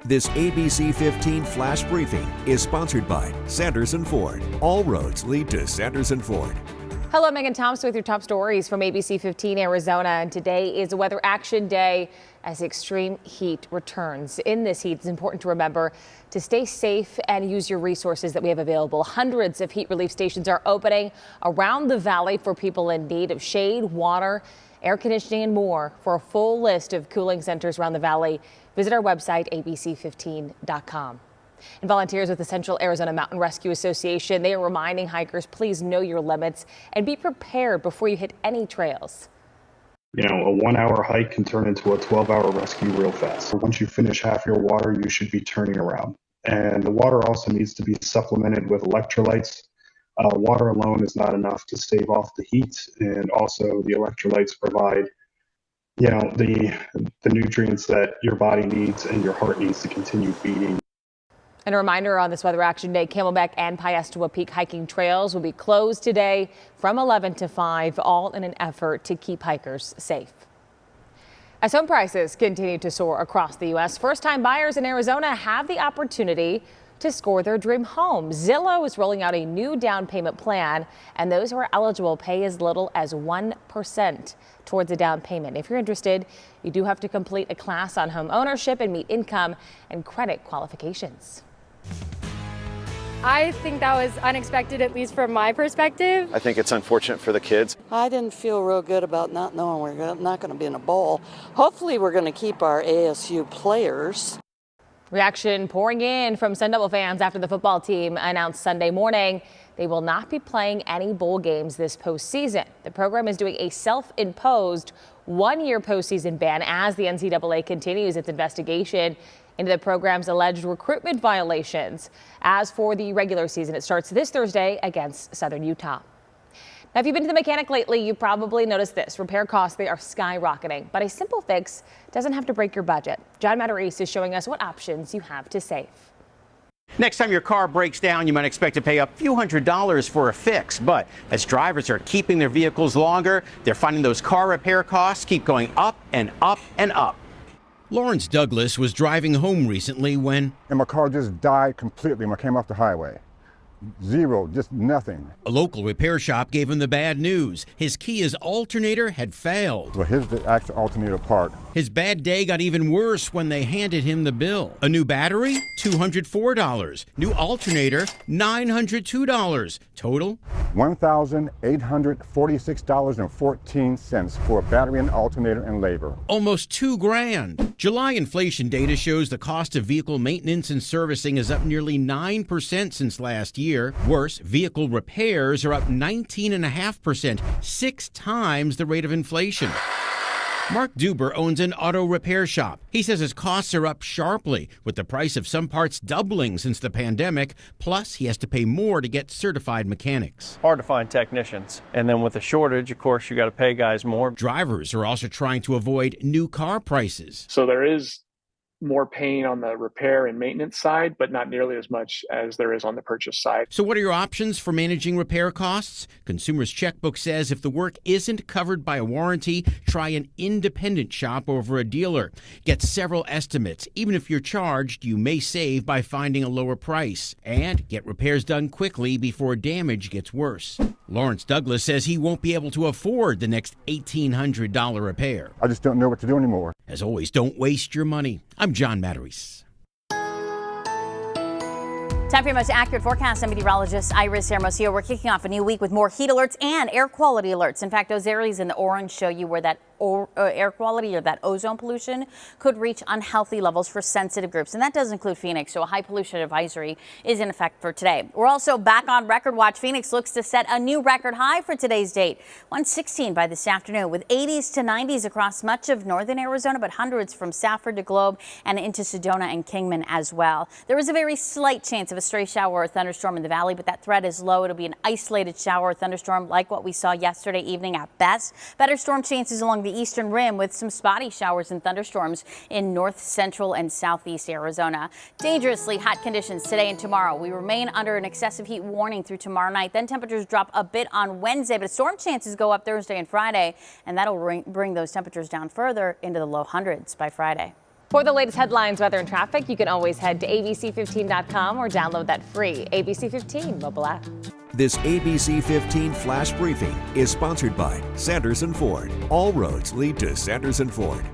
This ABC15 flash briefing is sponsored by Sanderson Ford. All roads lead to Sanderson Ford. Hello, Megan Thompson with your top stories from ABC15 Arizona. And today is a weather action day as extreme heat returns. In this heat, it's important to remember to stay safe and use your resources that we have available. Hundreds of heat relief stations are opening around the valley for people in need of shade, water, air conditioning, and more. For a full list of cooling centers around the valley, visit our website, abc15.com. And volunteers with the Central Arizona Mountain Rescue Association, they are reminding hikers, please know your limits and be prepared before you hit any trails. A 1-hour hike can turn into a 12-hour rescue real fast. Once you finish half your water, you should be turning around. And the water also needs to be supplemented with electrolytes. Water alone is not enough to stave off the heat, and also the electrolytes provide, the nutrients that your body needs and your heart needs to continue beating. And a reminder on this weather action day, Camelback and Piestewa Peak hiking trails will be closed today from 11 to 5, all in an effort to keep hikers safe. As home prices continue to soar across the U.S., first-time buyers in Arizona have the opportunity to score their dream home. Zillow is rolling out a new down payment plan, and those who are eligible pay as little as 1% towards a down payment. If you're interested, you do have to complete a class on home ownership and meet income and credit qualifications. I think that was unexpected, at least from my perspective. I think it's unfortunate for the kids. I didn't feel real good about not knowing we're not going to be in a bowl. Hopefully we're going to keep our ASU players. Reaction pouring in from Sun Devil fans after the football team announced Sunday morning they will not be playing any bowl games this postseason. The program is doing a self-imposed one-year postseason ban as the NCAA continues its investigation into the program's alleged recruitment violations. As for the regular season, it starts this Thursday against Southern Utah. Now, if you've been to the mechanic lately, you probably noticed this. Repair costs, they are skyrocketing, but a simple fix doesn't have to break your budget. John Matarese is showing us what options you have to save. Next time your car breaks down, you might expect to pay a few $100s for a fix. But as drivers are keeping their vehicles longer, they're finding those car repair costs keep going up and up and up. Lawrence Douglas was driving home recently when my car just died completely when I came off the highway. Zero, just nothing. A local repair shop gave him the bad news. His Kia's alternator had failed. So here's the actual alternator part. His bad day got even worse when they handed him the bill. A new battery, $204. New alternator, $902. Total? $1,846.14 for a battery and alternator and labor. Almost $2,000. July inflation data shows the cost of vehicle maintenance and servicing is up nearly 9% since last year. Worse, vehicle repairs are up 19.5%, 6 times the rate of inflation. Mark Duber owns an auto repair shop. He says his costs are up sharply, with the price of some parts doubling since the pandemic. Plus, he has to pay more to get certified mechanics. Hard to find technicians. And then with the shortage, of course, you got to pay guys more. Drivers are also trying to avoid new car prices. So there is more pain on the repair and maintenance side, but not nearly as much as there is on the purchase side. So what are your options for managing repair costs? Consumer's Checkbook says if the work isn't covered by a warranty, try an independent shop over a dealer. Get several estimates. Even if you're charged, you may save by finding a lower price. And get repairs done quickly before damage gets worse. Lawrence Douglas says he won't be able to afford the next $1,800 repair. I just don't know what to do anymore. As always, don't waste your money. I'm John Matarese. Time for your most accurate forecast. I'm meteorologist Iris Hermosillo. We're kicking off a new week with more heat alerts and air quality alerts. In fact, those areas in the orange show you where that air quality or that ozone pollution could reach unhealthy levels for sensitive groups. And that does include Phoenix, so a high pollution advisory is in effect for today. We're also back on record watch. Phoenix looks to set a new record high for today's date, 116 by this afternoon, with 80s to 90s across much of northern Arizona, but hundreds from Safford to Globe and into Sedona and Kingman as well. There is a very slight chance of a stray shower or thunderstorm in the valley, but that threat is low. It'll be an isolated shower or thunderstorm like what we saw yesterday evening at best. Better storm chances along the eastern rim with some spotty showers and thunderstorms in north, central, and southeast Arizona. Dangerously hot conditions today and tomorrow. We remain under an excessive heat warning through tomorrow night. Then temperatures drop a bit on Wednesday, but storm chances go up Thursday and Friday, and that'll bring those temperatures down further into the low hundreds by Friday. For the latest headlines, weather, and traffic, you can always head to abc15.com or download that free ABC15 mobile app. This ABC15 Flash Briefing is sponsored by Sanderson Ford. All roads lead to Sanderson Ford.